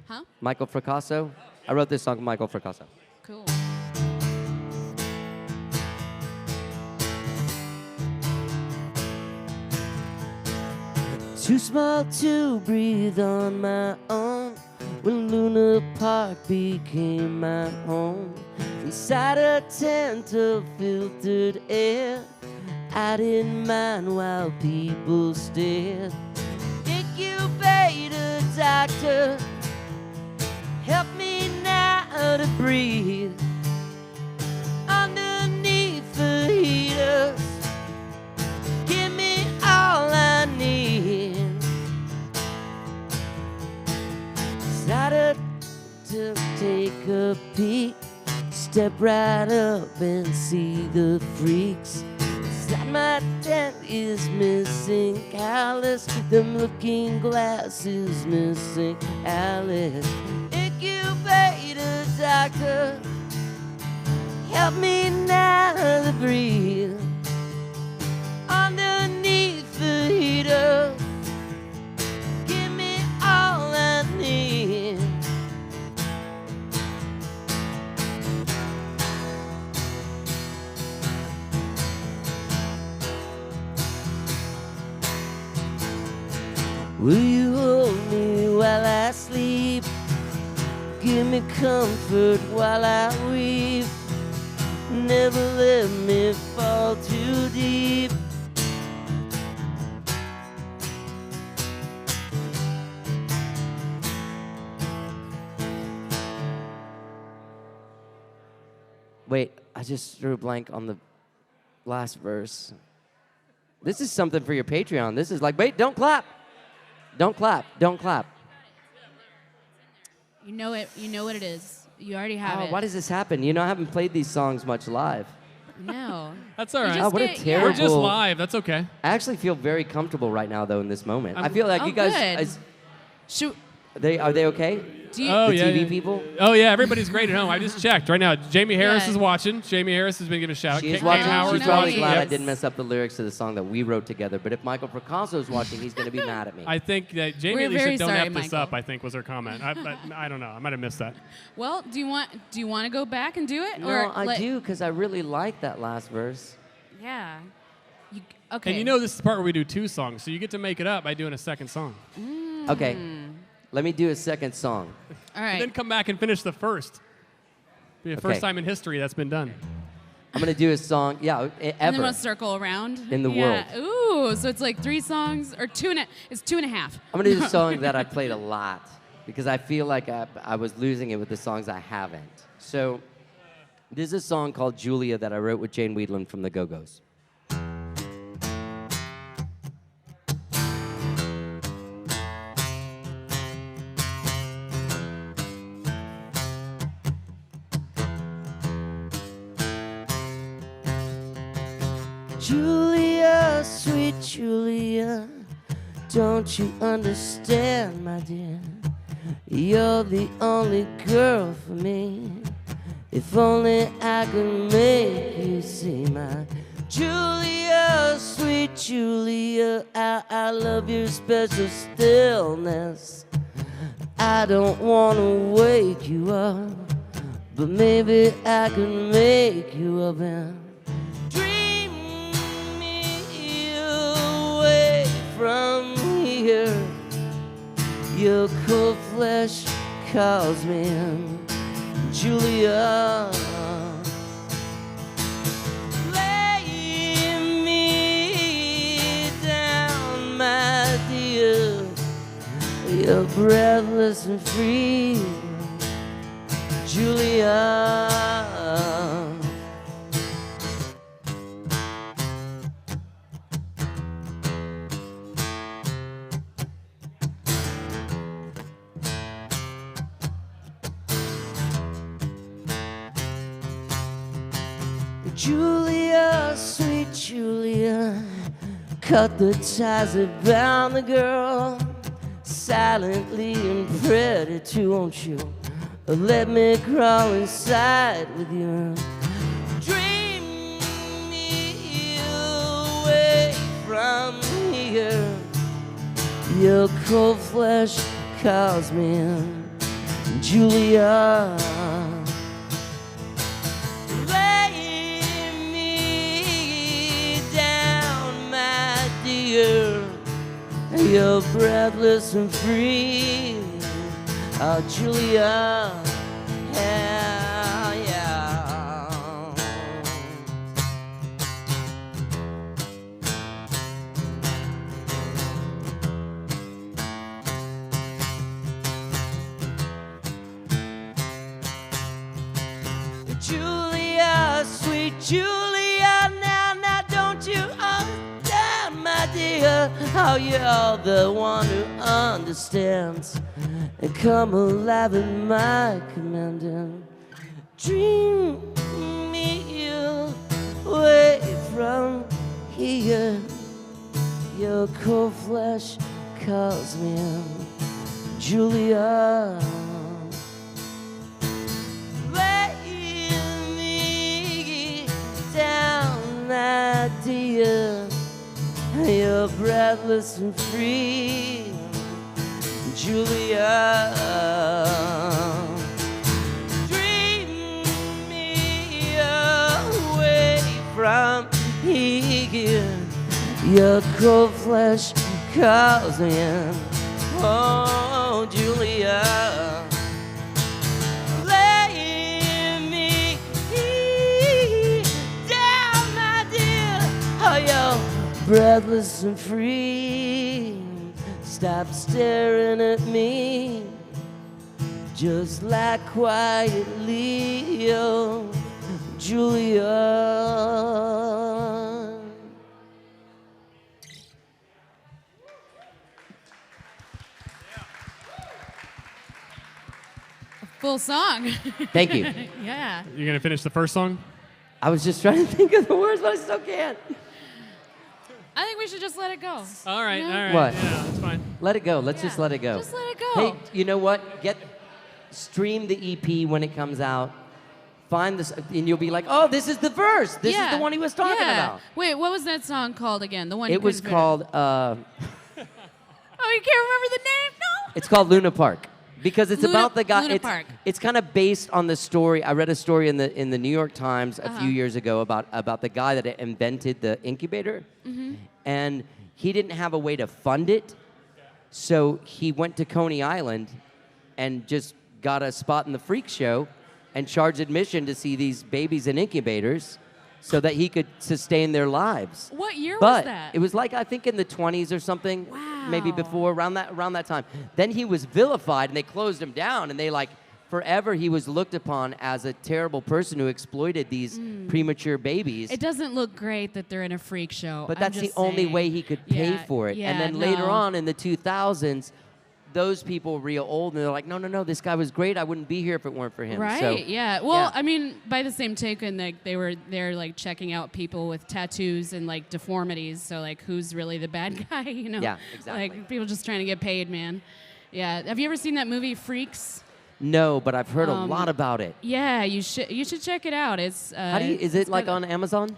Huh? Michael Fracasso? I wrote this song with Michael Fracasso. Cool. Too small to breathe on my own when Luna Park became my home. Inside a tent of filtered air, I didn't mind while people stared. Incubator doctor, help me now to breathe. Underneath the heaters, give me all I need. step right up and see the freaks. Inside my tent is missing Alice. Them looking glass is missing Alice. Incubator doctor, help me now to breathe. Underneath the heater, give me all I need. Will you hold me while I sleep? Give me comfort while I weep. Never let me fall too deep. Wait, I just drew a blank on the last verse. This is something for your Patreon. This is like, wait, don't clap. Don't clap. Don't clap. You know it. You know what it is. You already have it. Why does this happen? You know, I haven't played these songs much live. No. That's all right. just What a get- terrible... We're just live. That's okay. I actually feel very comfortable right now, though, in this moment. I I'm- feel like you guys... good. Shoot. Are they okay? Do you, Oh, The yeah. TV yeah. people? Oh, yeah. Everybody's great at home. I just checked right now. Jaimee Harris Yeah. is watching. Jaimee Harris has been giving a shout. She is Kate watching. Howard's She's probably watching. glad I Yep. didn't mess up the lyrics to the song that we wrote together. But if Michael Picasso is watching, he's going to be mad at me. I think that Jamie We're at least very said, don't sorry, F this Michael. up, I think was her comment. I don't know. I might have missed that. well, do you want to go back and do it? No, or I do, because I really like that last verse. Yeah. Okay. And you know this is the part where we do two songs, so you get to make it up by doing a second song. Okay, let me do a second song. All right. Then come back and finish the first. Be the first Okay. time in history that's been done. I'm going to do a song, and then ever. we'll circle around In the world. Ooh, so it's like 3 songs or it's 2.5. I'm going to do a song that I played a lot, because I feel like I was losing it with the songs I haven't. So this is a song called Julia that I wrote with Jane Weedland from the Go-Go's. Julia, sweet Julia, don't you understand, my dear? You're the only girl for me. If only I could make you see, my Julia, sweet Julia, I love your special stillness. I don't want to wake you up, but maybe I can make you up and dream me away from here. Your cold flesh calls me Julia. Lay me down, my dear. You're breathless and free, Julia. Julia, sweet Julia, cut the ties that bound the girl. Silently and pretty too, won't you? Let me crawl inside with you. Dream me away from here. Your cold flesh calls me Julia. Lay me down, my dear. You're breathless and free, oh Julia, yeah, yeah. Julia, sweet Julia, now don't you understand, my dear, how you're the one who understands and come alive at my command. Dream me away from here. Your cold flesh calls me Julia. Lay me down, my dear. You're breathless and free, Julia. Dream me away from here. Your cold flesh calls me in. Oh, Julia. Lay me down, my dear. Oh, you're breathless and free. Stop staring at me. Just lie quietly, oh, Julia. Full song. Thank you. Yeah. You're going to finish the first song? I was just trying to think of the words, but I still can't. I think we should just let it go. All right, You know? all right. What? Yeah, that's fine. Let it go. Let's just let it go. Just let it go. Hey, you know what? Stream the EP when it comes out. Find this, and you'll be like, oh, this is the verse. This is the one he was talking about. Wait, what was that song called again? The one It was called, Oh, you can't remember the name? No. it's called Luna Park. Because it's about the guy. Luna Park. It's kind of based on the story. I read a story in the New York Times a few years ago about the guy that invented the incubator, and he didn't have a way to fund it, so he went to Coney Island, and just got a spot in the freak show, and charged admission to see these babies in incubators, so that he could sustain their lives. What year But was that? it was like, I think, in the 20s or something. Wow. Maybe before, around that time. Then he was vilified, and they closed him down, and they, like, forever he was looked upon as a terrible person who exploited these premature babies. It doesn't look great that they're in a freak show. But I'm that's the just only saying. way he could pay Yeah, for it. yeah, And then later no. on in the 2000s, those people were real old, and they're like, no, this guy was great. I wouldn't be here if it weren't for him. Right? So, yeah. Well, yeah. I mean, by the same token, like they're like checking out people with tattoos and like deformities. So like, who's really the bad guy? You know? Yeah, exactly. Like people just trying to get paid, man. Yeah. Have you ever seen that movie Freaks? No, but I've heard a lot about it. Yeah, you should check it out. It's How do you? Is it like good. on Amazon?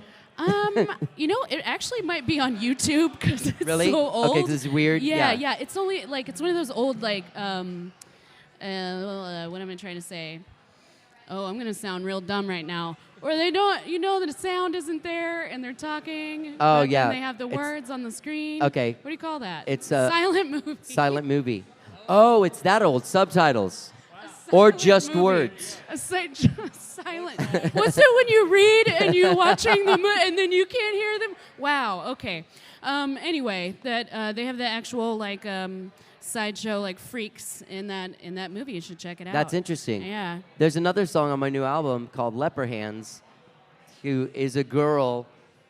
You know, it actually might be on YouTube because it's Really? so old. Okay, 'cause it's weird? Yeah, Yeah. It's only like it's one of those old like what am I trying to say? Oh, I'm gonna sound real dumb right now. Or they don't, you know, that the sound isn't there and they're talking. Oh, but yeah. then they have the It's- words on the screen. Okay. What do you call that? It's a silent movie. Silent movie. Oh, it's that old. Subtitles. Or Silent just movie. words. Silent. What's it when you read and you're watching them and then you can't hear them? Wow. Okay. Anyway, that they have the actual like sideshow like freaks in that movie. You should check it out. That's interesting. Yeah. There's another song on my new album called Leper Hands, who is a girl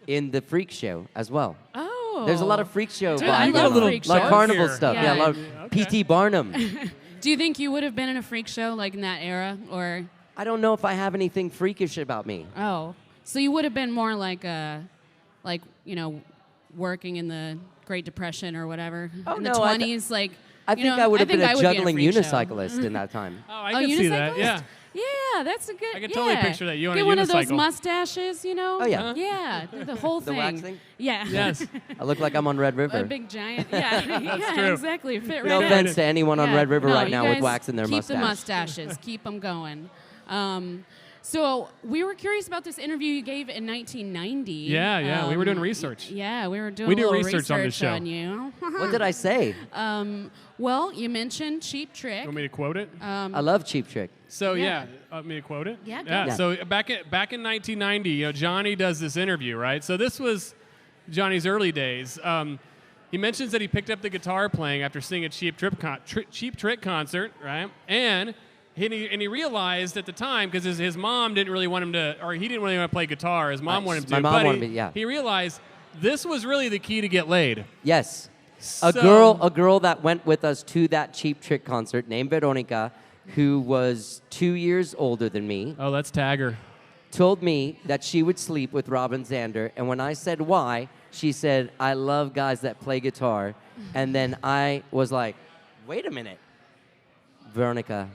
in the freak show as well. Oh. There's a lot of freak show Dude, vibes. I You got a love little freak like shows. carnival here. stuff. Yeah. Yeah, a lot of Okay. P.T. Barnum. Do you think you would have been in a freak show like in that era or? I don't know if I have anything freakish about me. Oh, so you would have been more like you know, working in the Great Depression or whatever Oh, in no, the I 20s, like. I you think know, I would have been think I a would be in juggling freak show. unicyclist in that time. Oh, I can see that. unicyclist? Yeah. Yeah, that's a good. I can totally picture that, you on Get a one of those unicycle. mustaches, you know. Oh, yeah. Yeah, the whole The thing. wax thing? Yeah. Yes. I look like I'm on Red River. A big giant. Yeah. yeah. true. Exactly. Fit No right in. offense to anyone on Yeah. Red River No, right you now with guys wax in their keep mustache. the mustaches. Keep them going. So we were curious about this interview you gave in 1990. Yeah. We were doing research. Yeah, we were doing We a do little research on this show. on you. What did I say? Well, you mentioned Cheap Trick. You want me to quote it? I love Cheap Trick. So Yeah. want me to quote it? Yeah, go Yeah. ahead. So back in 1990, you know, Johnny does this interview, right? So this was Johnny's early days. He mentions that he picked up the guitar playing after seeing a Cheap Trick concert, right? And he realized at the time, because his mom didn't really want him to, or he didn't really want to play guitar. His mom Right. wanted him to. My mom but wanted me, yeah. He realized this was really the key to get laid. Yes. So- A girl that went with us to that Cheap Trick concert named Veronica who was 2 years older than me, Oh, let's tag her. told me that she would sleep with Robin Zander. And when I said why, she said, I love guys that play guitar. And then I was like, wait a minute. Veronica,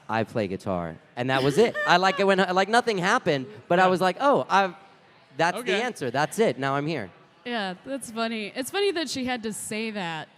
I play guitar. And that was it. I like it when nothing happened, but I was like, that's the answer. That's it. Now I'm here. Yeah, that's funny. It's funny that she had to say that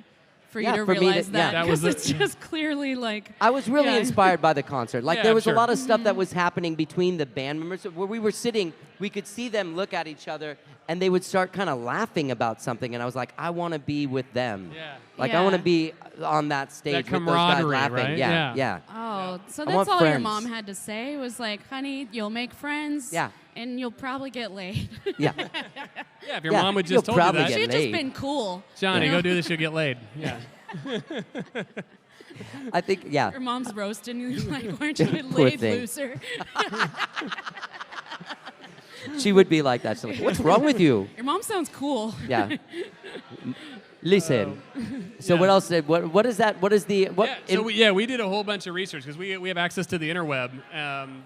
for Yeah, you to for me to- realize yeah. that, That was because the- it's just clearly like. I was really Yeah. inspired by the concert. Like, Yeah, there was sure. a lot of stuff that was happening between the band members. Where we were sitting, we could see them look at each other, and they would start kind of laughing about something. And I was like, I want to be with them. Yeah. Like, I Yeah. want to be on that stage That with those guys camaraderie, laughing. right? Yeah, Yeah. Oh, so I that's want all your friends. mom had to say was like, honey, you'll make friends. Yeah. And you'll probably get laid. yeah. Yeah, if your Yeah, mom would you'll just told you probably that. get She'd laid. just been cool. Johnny, you know? go do this, you'll get laid. Yeah. I think, yeah. Your mom's roasting you like, aren't you a Poor laid thing. loser? She would be like that. She's like, what's wrong with you? Your mom sounds cool. Yeah. Listen. So Yeah. what else? What is that? What is the what? Yeah, so we did a whole bunch of research because we have access to the interweb.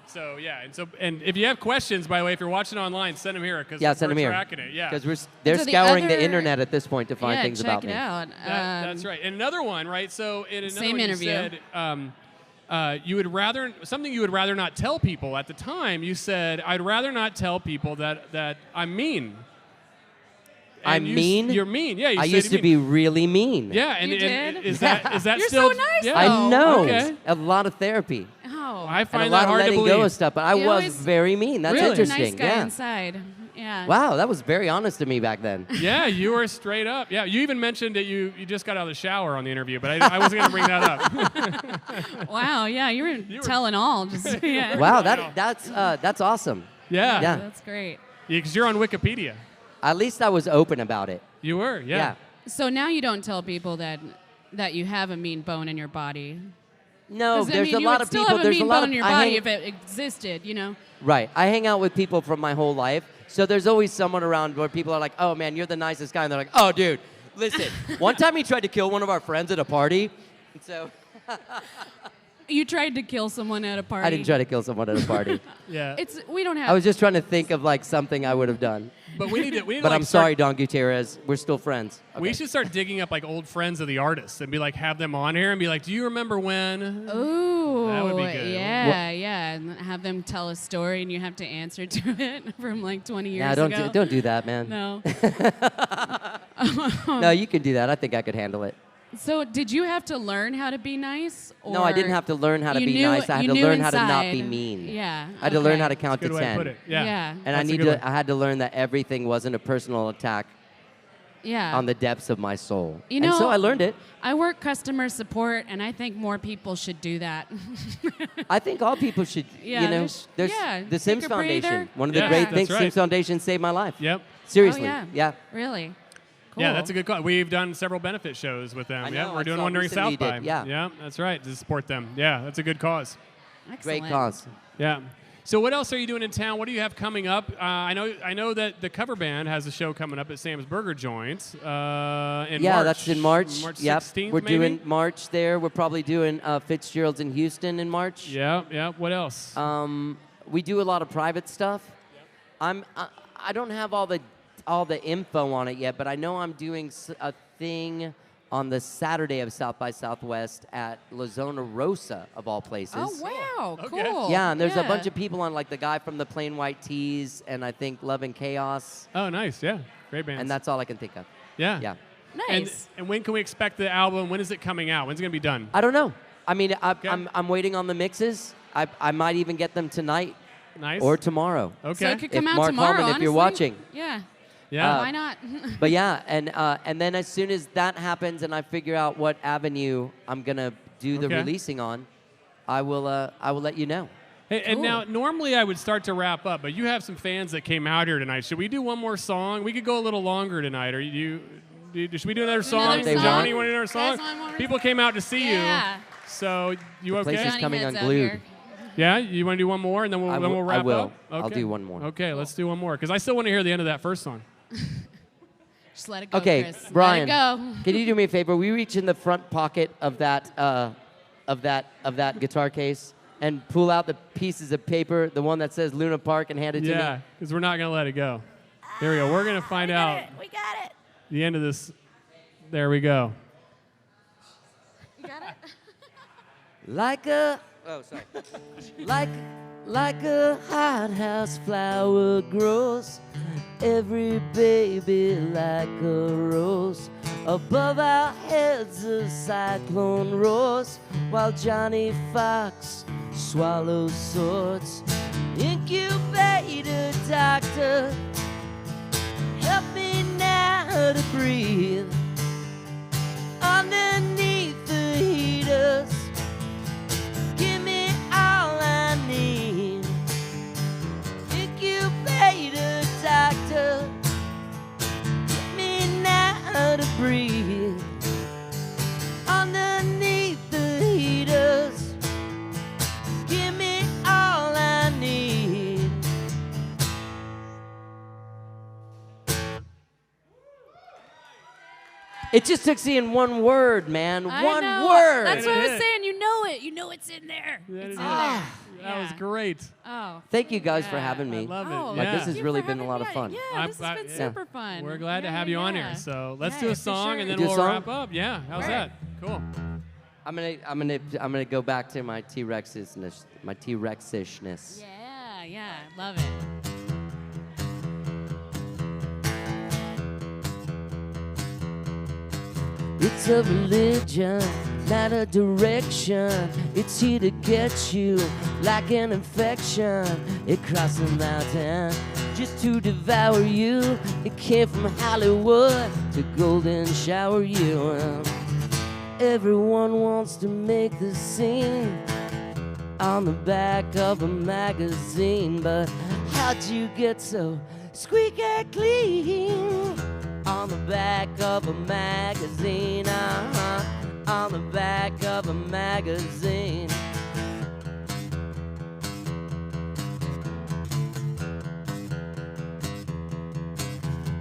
So yeah, and if you have questions, by the way, if you're watching online, send them here because send them we're here. tracking it. Yeah, Because they're So the scouring the other- internet at this point to find Yeah, things check about it me. out. that's right. And another one, right? So in another Same one interview. you said you would rather something you would rather not tell people. At the time, you said I'd rather not tell people that I'm mean. And I'm mean? You're mean. Yeah, you I said used to mean. be really mean. Yeah, and, You and did? is that You're still? so nice, Yeah. I know. Okay. A lot of therapy. Oh. I And find a lot that of hard to letting believe. go of stuff, but I You was always- very mean. That's Really? interesting. Nice guy yeah. inside. Yeah. Wow, that was very honest to me back then. Yeah, you were straight up. Yeah, you even mentioned that you just got out of the shower on the interview, but I wasn't going to bring that up. Wow. Yeah, you were telling all. Just yeah. Wow, that's awesome. Yeah. Yeah. That's great. Because you're on Wikipedia. At least I was open about it. You were, yeah. Yeah. So now you don't tell people that you have a mean bone in your body. No, 'Cause, I there's mean, a you lot would of still people. have a There's a mean lot bone of in your I body hang- if it existed, you know. Right. I hang out with people from my whole life, so there's always someone around where people are like, "Oh man, you're the nicest guy," and they're like, "Oh dude, listen, one time he tried to kill one of our friends at a party." And so You tried to kill someone at a party. I didn't try to kill someone at a party. Yeah. We don't have. I was just trying to think of like something I would have done. But we need to But like, I'm sorry, Don Gutierrez. We're still friends. We Okay. should start digging up like old friends of the artists and be like, have them on here and be like, do you remember when? Ooh, That would be good. Yeah, and have them tell a story, and you have to answer to it from like 20 years Nah, ago. don't do that, man. No. No, you can do that. I think I could handle it. So, did you have to learn how to be nice? No, I didn't have to learn how to you be knew- nice. I had you to knew learn how to not be inside. mean. Yeah. I had to learn okay. how to count Good to way 10. to put it. Yeah. Yeah. And That's a good one. I had to learn that everything wasn't a personal attack Yeah. on the depths of my soul. You and so know- I learned it. I work customer support, and I think more people should do that. I think all people should, Yeah, you know, just- there's yeah, the Sims take a breather. Foundation. One of the Yeah, great that's things, right. Sims Foundation saved my life. Yep. Seriously. Oh, yeah. Really? Cool. Yeah, that's a good call. We've done several benefit shows with them. I Yeah, know, we're I doing saw one during recently South you by. did, yeah. Yeah, that's right, to support them. Yeah, that's a good cause. Excellent. Great cause. Yeah. So what else are you doing in town? What do you have coming up? I know that the cover band has a show coming up at Sam's Burger Joint in March. Yeah, that's in March. March Yep. 16th, We're maybe? doing March there. We're probably doing Fitzgerald's in Houston in March. Yeah. What else? We do a lot of private stuff. I don't have all the info on it yet, but I know I'm doing a thing on the Saturday of South by Southwest at La Zona Rosa, of all places. Oh, wow. Okay. Cool. Yeah, and there's a Yeah. bunch of people on, like the guy from the Plain White Tees, and I think Love and Chaos, Oh, nice. Yeah. Great bands. and that's all I can think of. yeah. Yeah. Nice. And when can we expect the album? When is it coming out? When's it going to be done? I don't know. I mean, I'm waiting on the mixes. I might even get them tonight Nice. or tomorrow. Okay. So it could come If out Mark tomorrow, Hallman, if you're honestly. watching. Yeah. yeah. Why not? But yeah, and then as soon as that happens and I figure out what avenue I'm gonna do the Okay. releasing on, I will let you know. Hey, and Cool. now, normally I would start to wrap up, but you have some fans that came out here tonight. Should we do one more song? We could go a little longer tonight. Should we do another song? another song? Johnny, you want to do another song? Guys, want more? People came out to see Yeah. you. So, you place okay? is coming heads out unglued. here. Yeah? You want to do one more, and then I we'll will- wrap I will. up? I'll Okay. do one more. Okay, let's do one more, because I still want to hear the end of that first song. Just let it go, Okay, Kris. Brian, Let it go. can you do me a favor? We reach in the front pocket of that of that guitar case and pull out the pieces of paper, the one that says Luna Park, and hand it to me? Yeah, because we're not going to let it go. Here we go. We're going to find out. We got it. The end of this. There we go. You got it? Like a hothouse flower grows, every baby like a rose. Above our heads a cyclone roars, while Johnny Fox swallows swords. Incubator doctor, help me now to breathe. Underneath the heaters, give me all I need. Incubator doctor, give me now to breathe. Underneath the heaters, give me all I need. It just took seeing one word, man. One word. That's what I It was hit. saying. You know it. You know it's in there. It's in there. That was great. Oh. Thank you guys for having I me. love it. Oh, Yeah. Like, this has thank you really for been a having lot of me. fun. Yeah, I'm- this has been yeah. super fun. We're glad to Yeah, have you on yeah. here. So let's Yeah, do a for song sure. and then Do a we'll song? wrap up. Yeah, how's Right. that? Cool. I'm gonna go back to my T-Rexishness. My T-Rexishness. Yeah, love it. It's a religion, not a direction. It's here to get you like an infection. It crossed the mountain just to devour you. It came from Hollywood to golden shower you. Everyone wants to make the scene on the back of a magazine, but how'd you get so squeaky clean? On the back of a magazine, on the back of a magazine.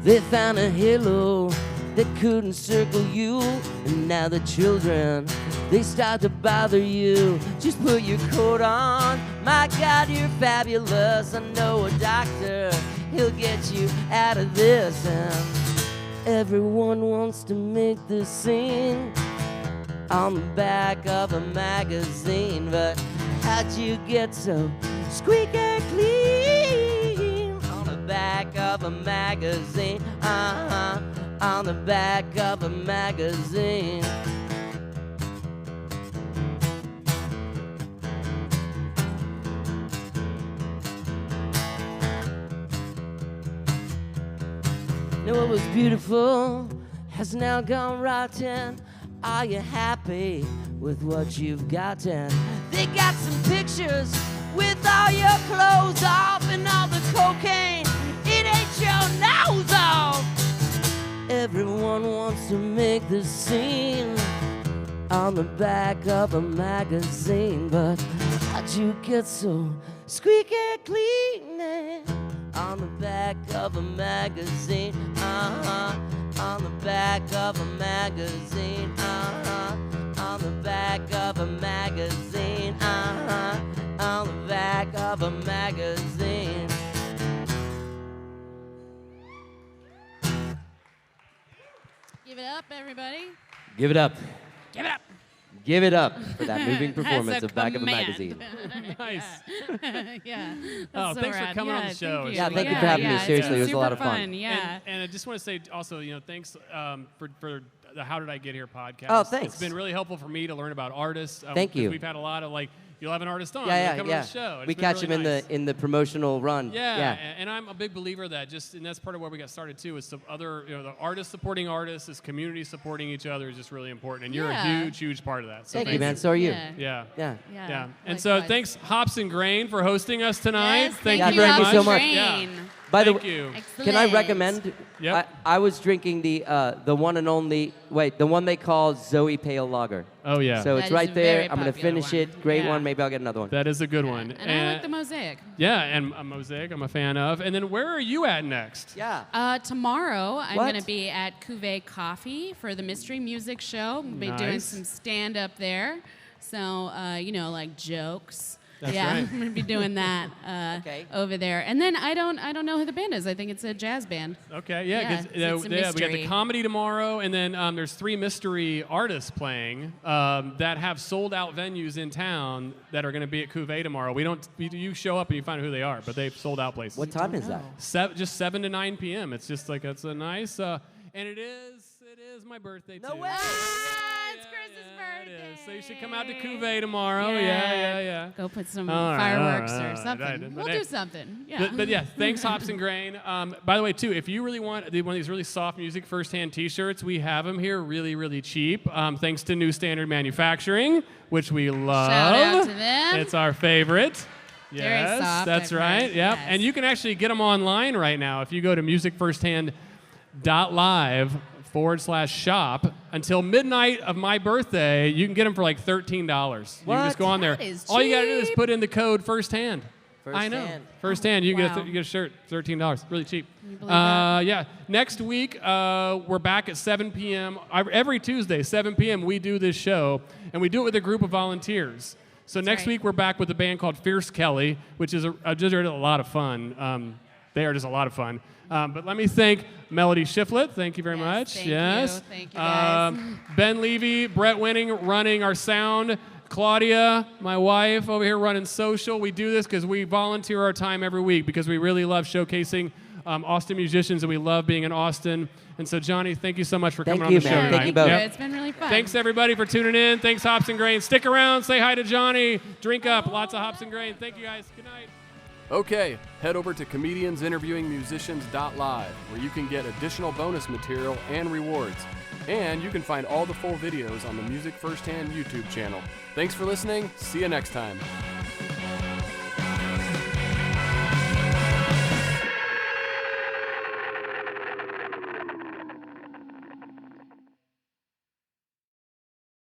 They found a halo that couldn't circle you, and now the children, they start to bother you. Just put your coat on, my God, you're fabulous. I know a doctor, he'll get you out of this. And everyone wants to make the scene on the back of a magazine, but how'd you get so squeaky clean? On the back of a magazine, on the back of a magazine. Know what was beautiful has now gone rotten. Are you happy with what you've gotten? They got some pictures with all your clothes off and all the cocaine. It ain't your nose off. Everyone wants to make the scene on the back of a magazine, but how'd you get so squeaky clean? On the back of a magazine, on the back of a magazine, on the back of a magazine, on the back of a magazine. Give it up, everybody. Give it up. Give it up. Give it up for that moving That's performance a of Back of a command. Magazine. Nice. Yeah. Oh, That's so thanks for rad. coming on Yeah, the show. Thank Yeah, you. thank you for having me. it's Seriously, been it was a lot of super fun. Yeah. And I just want to say also, thanks for the How Did I Get Here podcast. Oh, thanks. It's been really helpful for me to learn about artists. Thank 'cause you. We've had a lot of you'll have an artist on. Yeah, they'll come on the show. It's We been catch really him nice. in the promotional run. Yeah, and I'm a big believer that and that's part of where we got started too. Is some other, the artists supporting artists, this community supporting each other is just really important, and you're a Yeah. huge part of that. So Thank you, man. you. So are you. Yeah. Yeah. Yeah. And so thanks Hops and Grain for hosting us tonight. Yes, thank Yeah, you very thank you much. so much. Yeah. By the Thank way, you. can I Excellent. recommend? Yep. I was drinking the one and only. Wait, the one they call Zoe Pale Lager. Oh yeah. So That it's is right a there. very I'm gonna popular finish one. it. Great Yeah. one. Maybe I'll get another one. That is a good one. And I like the mosaic. Yeah, and a mosaic I'm a fan of. And then where are you at next? Yeah. Tomorrow, I'm What? going to be at Cuvée Coffee for the Mystery Music Show. We'll be doing Nice. some stand-up there. So, like jokes. That's yeah, right. I'm gonna be doing that Okay. over there. And then I don't know who the band is. I think it's a jazz band. Okay, yeah, Yeah, because it's a we got the mystery. comedy tomorrow, and then there's 3 mystery artists playing that have sold out venues in town that are going to be at Cuvée tomorrow. You show up and you find out who they are, but they've sold out places. What time is that? Just 7 to 9 p.m. It's just like it's a nice, and it is my birthday too. No way! It's Chris's It birthday. is. So you should come out to Cuvée tomorrow. Yeah. Yeah. Go put some All right, fireworks all right, or all right. something. But We'll do something. Yeah. But yeah, thanks Hops and Grain. By the way, too, if you really want one of these really soft music firsthand T-shirts, we have them here really, really cheap. Thanks to New Standard Manufacturing, which we love. Shout out to them. It's our favorite. Very Yes, soft, that's I've right. heard. Yep. Yes. And you can actually get them online right now if you go to musicfirsthand.live/shop until midnight of my birthday. You can get them for like $13. You can just go on there. That is All you got to do is cheap. put in the code firsthand. I know. Firsthand. Firsthand, you Wow. get a shirt, $13, really cheap. you believe that? Yeah. Next week, we're back at 7 p.m. Every Tuesday, 7 p.m. We do this show, and we do it with a group of volunteers. So next right. week we're back with a band called Fierce Kelly, which is just a lot of fun. They are just a lot of fun. But let me thank Melody Shifflet. Thank you very Yes, much. thank yes. you. Thank you, guys. Ben Levy, Brett Winning running our sound. Claudia, my wife, over here running social. We do this because we volunteer our time every week because we really love showcasing Austin musicians, and we love being in Austin. And so, Johnny, thank you so much for Thank coming you, on the show man. tonight. Thank you both. It's been really fun. Thanks, everybody, for tuning in. Thanks, Hops and Grain. Stick around. Say hi to Johnny. Drink up. Lots of Hops and Grain. Thank you, guys. Good night. Okay, head over to comediansinterviewingmusicians.live, where you can get additional bonus material and rewards. And you can find all the full videos on the Music Firsthand YouTube channel. Thanks for listening. See you next time.